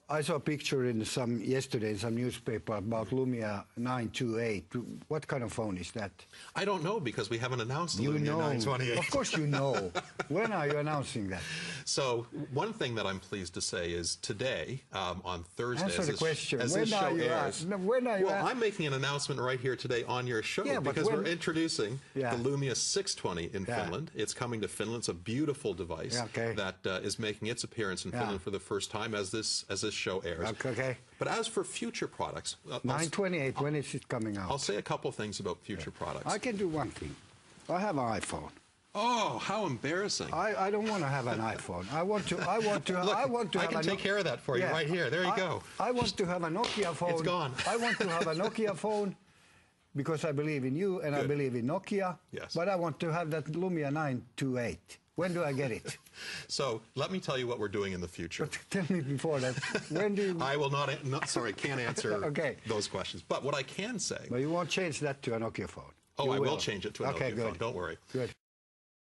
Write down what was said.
I saw a picture yesterday in some newspaper about Lumia 928. What kind of phone is that? I don't know because we haven't announced the You Lumia know. 928. Of course you know. When are you announcing that? So one thing that I'm pleased to say is today, on Thursday, Answer the question. as When this are show you airs, when are you well, I'm making an announcement right here today on your show because we're introducing the Lumia 620 in Finland. It's coming to Finland. It's a beautiful device that is making its appearance in Finland for the first time as this show airs. Okay. But as for future products, 928, when is it coming out? I'll say a couple things about future products. I can do one thing. I have an iPhone. Oh, how embarrassing! I don't want to have an iPhone. I want to. Look, I can take care of that for you right here. There you go. I want to have a Nokia phone. It's gone. I want to have a Nokia phone because I believe in you and I believe in Nokia. Yes. But I want to have that Lumia 928. When do I get it? So let me tell you what we're doing in the future. But tell me before that. When do you? I will not. Can't answer those questions. But what I can say. But you won't change that to a Nokia phone. Oh, I will change it to a Nokia phone. Good. Don't worry. Good.